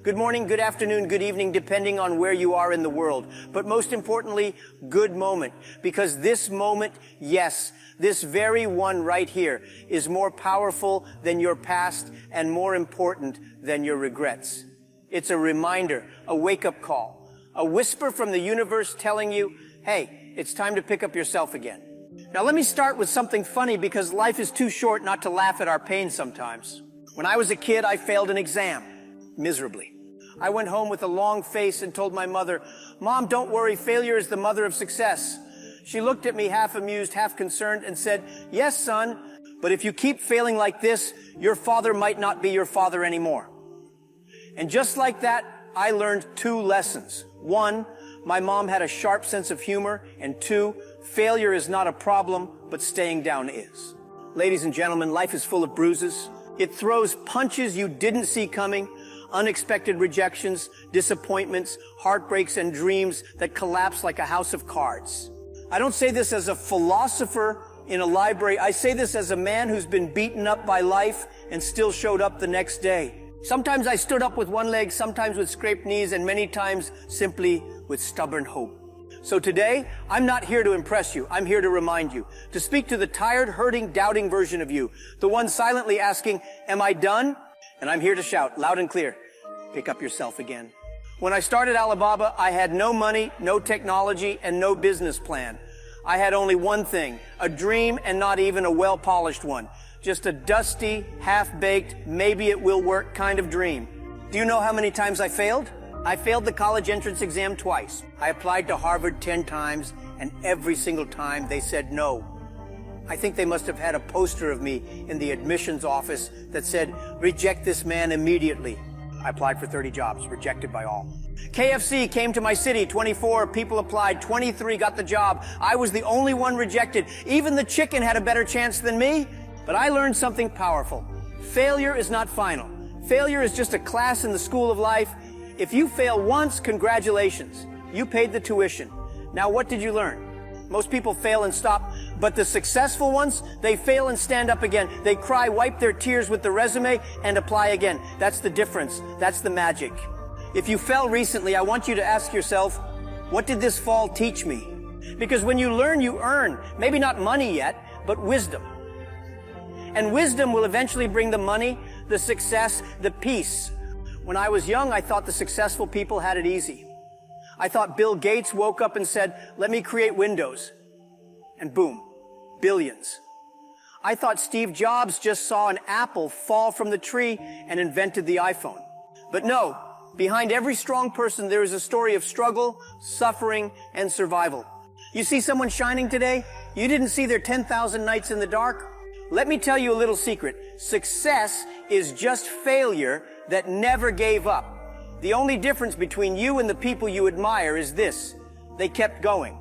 Good morning, good afternoon, good evening, depending on where you are in the world. But most importantly, good moment. Because this moment, yes, this very one right here is more powerful than your past and more important than your regrets. It's a reminder, a wake-up call, a whisper from the universe telling you, hey, it's time to pick up yourself again. Now let me start with something funny because life is too short not to laugh at our pain sometimes. When I was a kid, I failed an exam, miserably. I went home with a long face and told my mother, Mom, don't worry, failure is the mother of success. She looked at me half amused, half concerned and said, yes, son, but if you keep failing like this, your father might not be your father anymore. And just like that, I learned two lessons. One, my mom had a sharp sense of humor, and two, failure is not a problem, but staying down is. Ladies and gentlemen, life is full of bruises. It throws punches you didn't see coming, unexpected rejections, disappointments, heartbreaks, and dreams that collapse like a house of cards. I don't say this as a philosopher in a library. I say this as a man who's been beaten up by life and still showed up the next day. Sometimes I stood up with one leg, sometimes with scraped knees, and many times simply with stubborn hope. So today, I'm not here to impress you. I'm here to remind you, to speak to the tired, hurting, doubting version of you, the one silently asking, am I done? And I'm here to shout loud and clear, pick up yourself again. When I started Alibaba, I had no money, no technology, and no business plan. I had only one thing, a dream, and not even a well-polished one. Just a dusty, half-baked, maybe it will work kind of dream. Do you know how many times I failed? I failed the college entrance exam twice. I applied to Harvard 10 times, and every single time they said no. I think they must have had a poster of me in the admissions office that said, reject this man immediately. I applied for 30 jobs, rejected by all. KFC came to my city, 24 people applied, 23 got the job. I was the only one rejected. Even the chicken had a better chance than me. But I learned something powerful. Failure is not final. Failure is just a class in the school of life. If you fail once, congratulations. You paid the tuition. Now what did you learn? Most people fail and stop, but the successful ones, they fail and stand up again. They cry, wipe their tears with the resume, and apply again. That's the difference. That's the magic. If you fell recently, I want you to ask yourself, what did this fall teach me? Because when you learn, you earn. Maybe not money yet, but wisdom. And wisdom will eventually bring the money, the success, the peace. When I was young, I thought the successful people had it easy. I thought Bill Gates woke up and said, let me create Windows. And boom, billions. I thought Steve Jobs just saw an apple fall from the tree and invented the iPhone. But no, behind every strong person, there is a story of struggle, suffering, and survival. You see someone shining today? You didn't see their 10,000 nights in the dark? Let me tell you a little secret. Success is just failure that never gave up. The only difference between you and the people you admire is this. They kept going.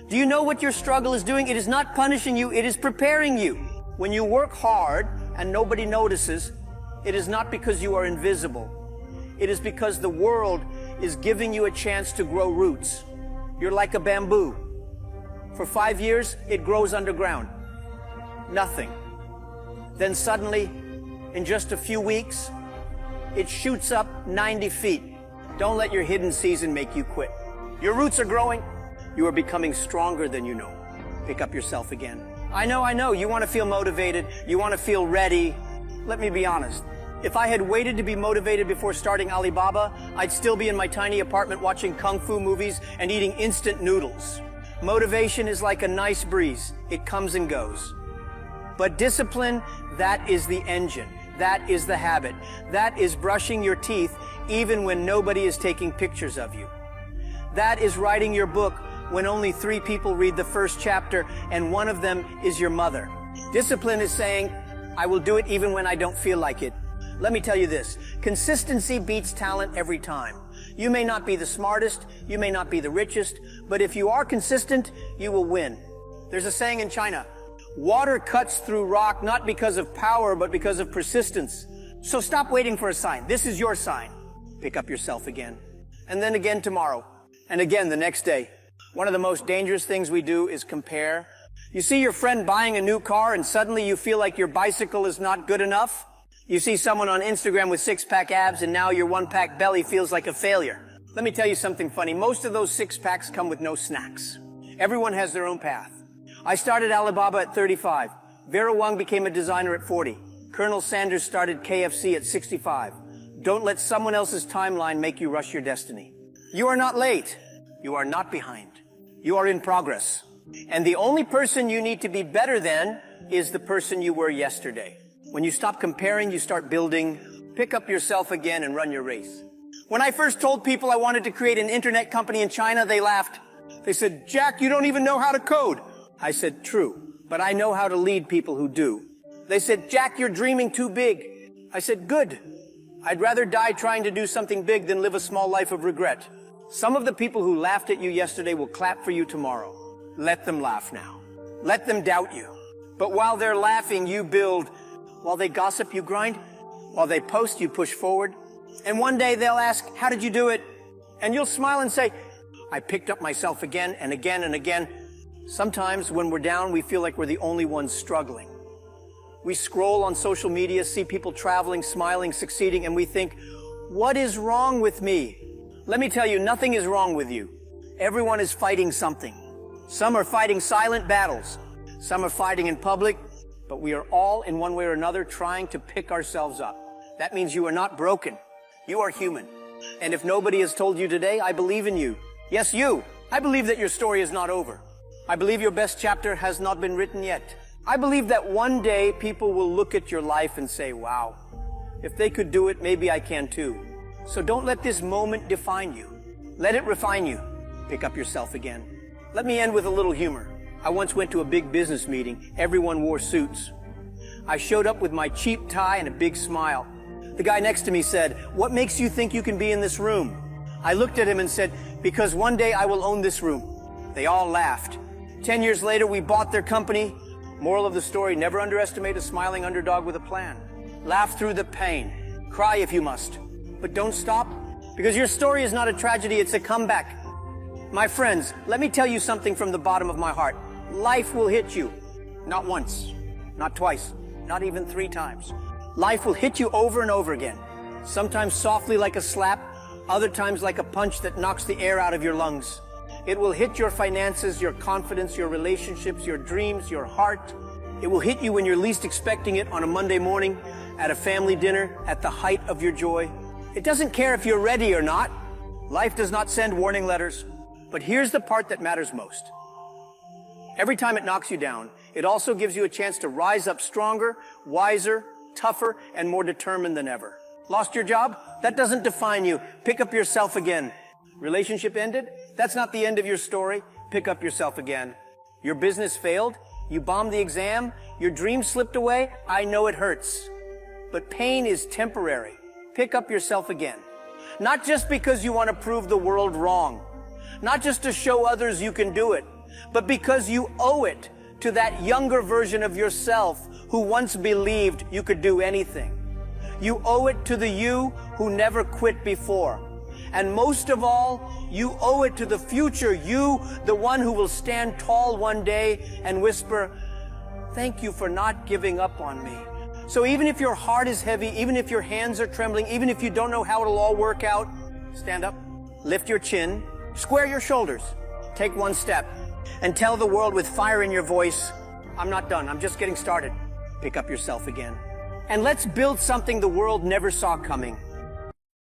Do you know what your struggle is doing? It is not punishing you, it is preparing you. When you work hard and nobody notices, it is not because you are invisible. It is because the world is giving you a chance to grow roots. You're like a bamboo. For 5 years, it grows underground. Nothing. Then suddenly, in just a few weeks, it shoots up 90 feet. Don't let your hidden season make you quit. Your roots are growing. You are becoming stronger than you know. Pick up yourself again. I know, you want to feel motivated. You want to feel ready. Let me be honest. If I had waited to be motivated before starting Alibaba, I'd still be in my tiny apartment watching kung fu movies and eating instant noodles. Motivation is like a nice breeze. It comes and goes. But discipline, that is the engine. That is the habit. That is brushing your teeth even when nobody is taking pictures of you. That is writing your book when only 3 people read the first chapter and one of them is your mother. Discipline is saying, I will do it even when I don't feel like it. Let me tell you this, consistency beats talent every time. You may not be the smartest, you may not be the richest, but if you are consistent, you will win. There's a saying in China, water cuts through rock not because of power, but because of persistence. So stop waiting for a sign. This is your sign. Pick up yourself again. And then again tomorrow. And again the next day. One of the most dangerous things we do is compare. You see your friend buying a new car and suddenly you feel like your bicycle is not good enough. You see someone on Instagram with six-pack abs and now your one-pack belly feels like a failure. Let me tell you something funny. Most of those six-packs come with no snacks. Everyone has their own path. I started Alibaba at 35. Vera Wang became a designer at 40. Colonel Sanders started KFC at 65. Don't let someone else's timeline make you rush your destiny. You are not late. You are not behind. You are in progress. And the only person you need to be better than is the person you were yesterday. When you stop comparing, you start building. Pick up yourself again and run your race. When I first told people I wanted to create an internet company in China, they laughed. They said, "Jack, you don't even know how to code." I said, "True, but I know how to lead people who do." They said, "Jack, you're dreaming too big." I said, "Good. I'd rather die trying to do something big than live a small life of regret." Some of the people who laughed at you yesterday will clap for you tomorrow. Let them laugh now. Let them doubt you. But while they're laughing, you build. While they gossip, you grind. While they post, you push forward. And one day they'll ask, "How did you do it?" And you'll smile and say, "I picked up myself again and again and again." Sometimes when we're down, we feel like we're the only ones struggling. We scroll on social media, see people traveling, smiling, succeeding, and we think, "What is wrong with me?" Let me tell you, nothing is wrong with you. Everyone is fighting something. Some are fighting silent battles. Some are fighting in public, but we are all, in one way or another, trying to pick ourselves up. That means you are not broken. You are human. And if nobody has told you today, I believe in you. Yes, you. I believe that your story is not over. I believe your best chapter has not been written yet. I believe that one day people will look at your life and say, "Wow, if they could do it, maybe I can too." So don't let this moment define you. Let it refine you. Pick up yourself again. Let me end with a little humor. I once went to a big business meeting. Everyone wore suits. I showed up with my cheap tie and a big smile. The guy next to me said, "What makes you think you can be in this room?" I looked at him and said, "Because one day I will own this room." They all laughed. 10 years later, we bought their company. Moral of the story, never underestimate a smiling underdog with a plan. Laugh through the pain. Cry if you must. But don't stop, because your story is not a tragedy, it's a comeback. My friends, let me tell you something from the bottom of my heart. Life will hit you. Not once, not twice, not even 3 times. Life will hit you over and over again. Sometimes softly like a slap, other times like a punch that knocks the air out of your lungs. It will hit your finances, your confidence, your relationships, your dreams, your heart. It will hit you when you're least expecting it on a Monday morning, at a family dinner, at the height of your joy. It doesn't care if you're ready or not. Life does not send warning letters. But here's the part that matters most. Every time it knocks you down, it also gives you a chance to rise up stronger, wiser, tougher, and more determined than ever. Lost your job? That doesn't define you. Pick up yourself again. Relationship ended? That's not the end of your story. Pick up yourself again. Your business failed? You bombed the exam? Your dream slipped away? I know it hurts. But pain is temporary. Pick up yourself again. Not just because you want to prove the world wrong. Not just to show others you can do it, but because you owe it to that younger version of yourself who once believed you could do anything. You owe it to the you who never quit before. And most of all, you owe it to the future you, the one who will stand tall one day and whisper, "Thank you for not giving up on me." So even if your heart is heavy, even if your hands are trembling, even if you don't know how it'll all work out, stand up, lift your chin, square your shoulders, take one step, and tell the world with fire in your voice, "I'm not done, I'm just getting started." Pick up yourself again. And let's build something the world never saw coming.